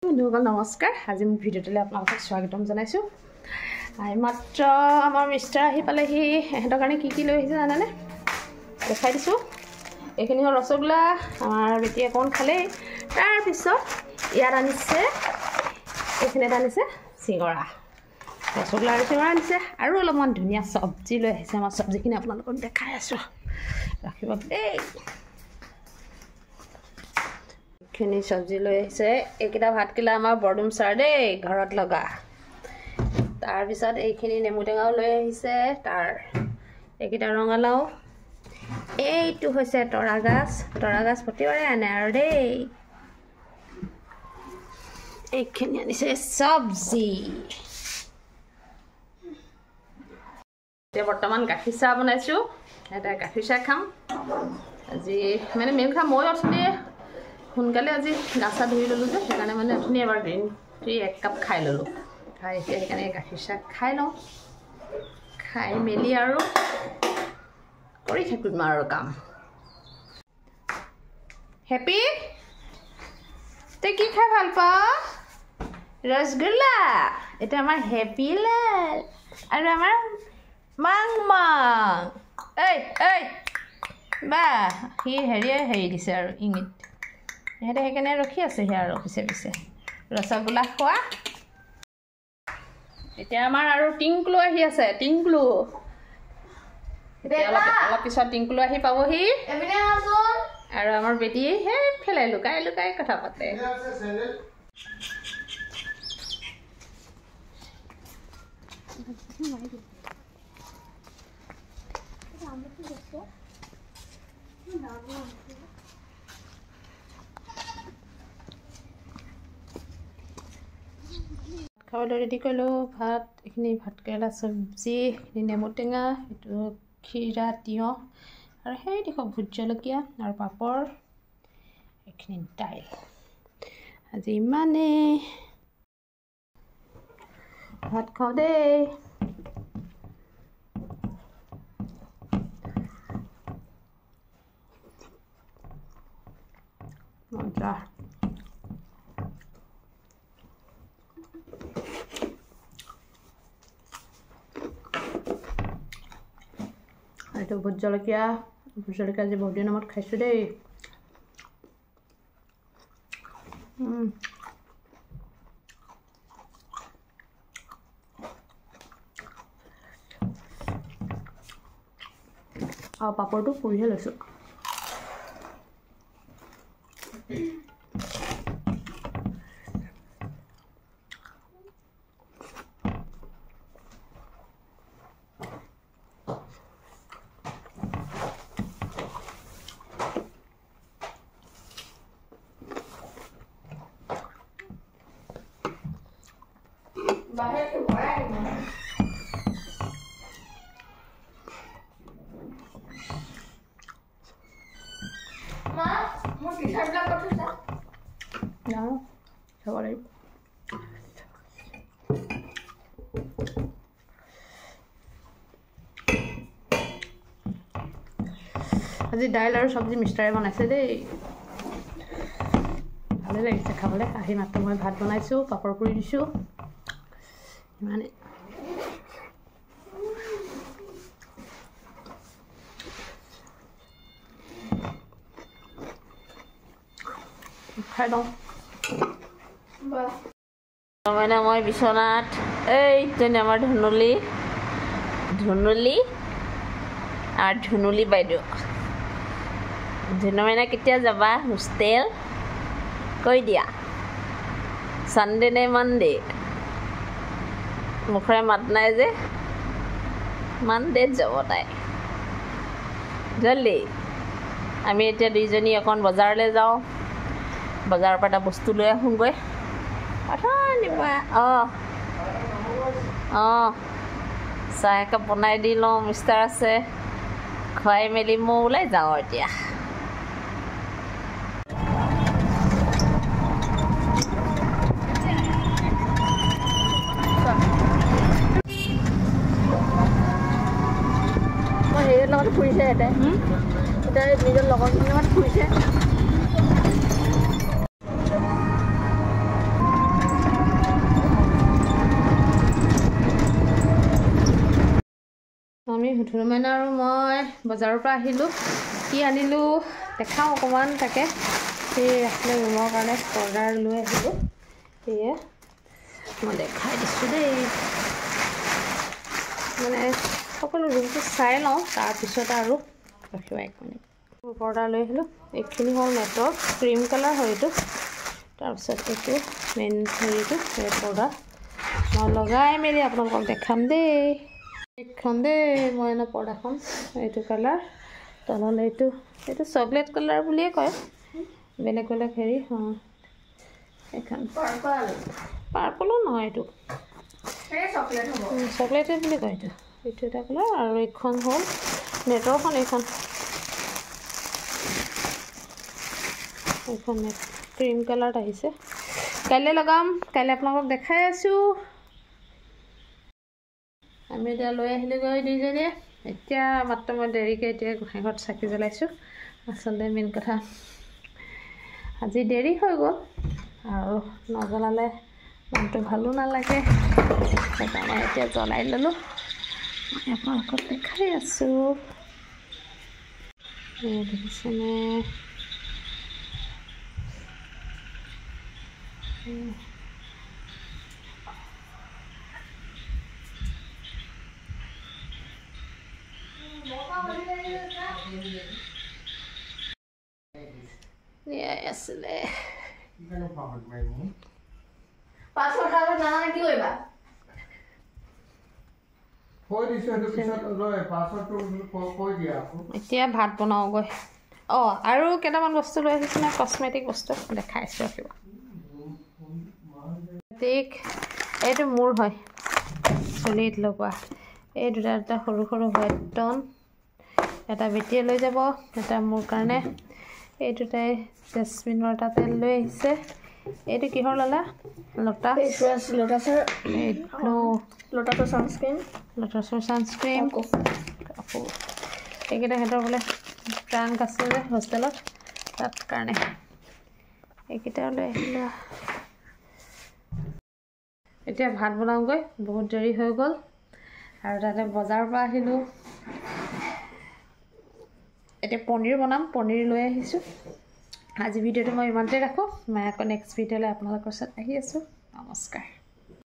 বন্ধুসকল নমস্কাৰ আজি মোৰ ভিডিঅ'টোলৈ আপোনালোকক স্বাগতম জনাইছোঁ মাত্ৰ আমাৰ মিষ্টাৰ আহি পালেহি এহেঁতৰ কাৰণে কি কি লৈ আহিছে জানেনে দেখাই দিছোঁ এইখিনি হ'ল ৰসগোল্লা আমাৰ বেটি অকণ খালেই তাৰপিছত ইয়াত আনিছে এইখিনিত আনিছে চিঙৰা ৰসগোল্লা আৰু চিঙৰা আনিছে আৰু অলপমান ধুনীয়া চব্জি লৈ আহিছে আমাৰ চব্জিখিনি আপোনালোকক দেখাই আছোঁ ৰাখিব দেই খিনি সবজি লৈ আহিছে এইকেইটা ভাত কিলা আমাৰ বৰদুম ছাৰ দেই ঘৰত লগা তাৰ পিছত এইখিনি নেমু টেঙাও লৈ আহিছে তাৰ এইকেইটা ৰঙালাও এইটো হৈছে তৰা গাছ প্ৰতিবাৰে আনে আৰু দেই এইখিনি আনিছে সবজি এতিয়া বৰ্তমান গাখীৰ চাহ বনাইছোঁ এটা গাখীৰ চাহ খাম আজি মানে মেইন খাম মই অথনি সোনকালে আজি গাছা ধুই ল'লোঁ যে সেইকাৰণে মানে ধুনীয়া এবাৰ গ্ৰীণ টি 1 কাপ খাই ল'লোঁ খাই এতিয়া সেইকাৰণে গাখীৰ চাহ খাই লওঁ খাই মেলি আৰু কৰি থাকিম আৰু কাম হেপী তই কি খাই ভাল পাৱ ৰসগোল্লা এটা আমাৰ হেপী লাল আৰু আমাৰ মাং এই বা সি হেৰি দিছে আৰু ইংগিত ইহঁতে সেইকাৰণে ৰখি আছে আৰু পিছে ৰসগোল্লা খোৱা এতিয়া আমাৰ আৰু টিংকলু আহি আছে টিংকলু এতিয়া অলপ পিছত টিংকলু আহি পাবহি আৰু আমাৰ বেটি সেইফালে লুকাই কথা পাতে খাবলৈ ৰেডি কৰিলোঁ ভাত এইখিনি ভাতকেৰেলা চব্জি এইখিনি নেমু টেঙা এইটো ক্ষীৰা তিয়ঁহ আৰু সেই দেখক ভোট জলকীয়া আৰু পাপৰ এইখিনি দাইল আজি ইমানেই ভাত খাওঁ দেই মজা এইটো ভোট জলকীয়া আজি বহুত দিনৰ মূৰত খাইছোঁ দেই আৰু পাপৰটো পুৰিহে লৈছোঁ আজি দাইল আৰু চব্জি মিষ্টাৰে বনাইছে দেই ভালে লাগিছে খাবলৈ আহি মাত্ৰ মই ভাত বনাইছোঁ পাপৰ পুৰি দিছোঁ ইমানে খাই লওঁ মানে মই বিচনাত এইজনী আমাৰ ধুনুলি আৰু ধুনুলি বাইদেউ ধুনু মাইনা কেতিয়া যাবা হোষ্টেল কৈ দিয়া চানডে নে মানডে মুখৰে মাত নাই যে মানডেত যাব তাই জল্দি আমি এতিয়া দুইজনী অকণ বজাৰলৈ যাওঁ বজাৰৰ পৰা এটা বস্তু লৈ আহোঁগৈ নিবা চাহ একাপ বনাই দি লওঁ মিষ্টাৰ আছে খুৱাই মেলি মই ওলাই যাওঁ এতিয়া মই হেৰিৰ লগত ফুৰিছে এতিয়া নিজৰ লগৰখিনিৰ লগত ফুৰিছে আমি হুথুৰুমাইনা আৰু মই বজাৰৰ পৰা আহিলোঁ কি আনিলোঁ দেখাওঁ অকণমান তাকে সেই ৰাখিলে ৰুমৰ কাৰণে পৰ্দাৰ লৈ আহিলোঁ সেয়ে মই দেখাই দিছোঁ দেই মানে সকলো ৰুমটো চাই লওঁ তাৰপিছত আৰু ৰাখিব 1 মিনিট পৰ্দা লৈ আহিলোঁ এইখিনি হ'ল নেটৰ ক্ৰীম কালাৰ হয় এইটো তাৰপিছত এইটো মেইন হেৰিটো এই পৰ্দা মই লগাই মেলি আপোনালোকক দেখাম দেই এইখন দেই মই এনে পৰ্দাখন এইটো কালাৰ তললৈ এইটো চকলেট কালাৰ বুলিয়ে কয় বেলেগ বেলেগ হেৰি এইখন পাৰ্পলো নহয় এইটো চকলেটে বুলি কয় এইটো এটা কালাৰ আৰু এইখন হ'ল নেটৰখন এইখন নেট ক্ৰীম কালাৰত আহিছে কাইলৈ লগাম কাইলৈ আপোনালোকক দেখাই আছোঁ আমি এতিয়া লৈ আহিলোঁগৈ দুইজনীয়ে এতিয়া মাত্ৰ মই দেৰিকৈ এতিয়া গোঁসাই ঘৰত চাকি জ্বলাইছোঁ আচলতে মেইন কথা আজি দেৰি হৈ গ'ল আৰু নজ্বলালে মনটো ভালো নালাগে সেইকাৰণে এতিয়া জ্বলাই ল'লোঁ মই আপোনালোকক দেখাই আছোঁ দেখিছেনে আছিলে এতিয়া ভাত বনাওঁগৈ আৰু কেইটামান বস্তু লৈ আহিছোঁ নে কচমেটিক বস্তু দেখাইছোঁ ৰাখিব এইটো মোৰ হয় চুলিত লগোৱা এই দুটা সৰু সৰু হোৱাইট টন এটা বেটিয়ে লৈ যাব এটা মোৰ কাৰণে এই দুটাই জেচমিনৰ এটা তেল লৈ আহিছে এইটো কিহৰ ল'লা লোটাছৰ ছানস্ক্ৰীম এইকেইটা সিহঁতৰ বোলে ট্ৰাংক আছে যে হোষ্টেলত তাত কাৰণে এইকেইটাও লৈ আহিলোঁ এতিয়া ভাত বনাওঁগৈ বহুত দেৰি হৈ গ'ল আৰু তাতে বজাৰৰ পৰা আহিলোঁ এতিয়া পনীৰ বনাম পনীৰ লৈ আহিছোঁ আজি ভিডিঅ'টো মই ইমানতে ৰাখোঁ মই আকৌ নেক্সট ভিডিঅ'লৈ আপোনালোকৰ ওচৰত আহি আছোঁ নমস্কাৰ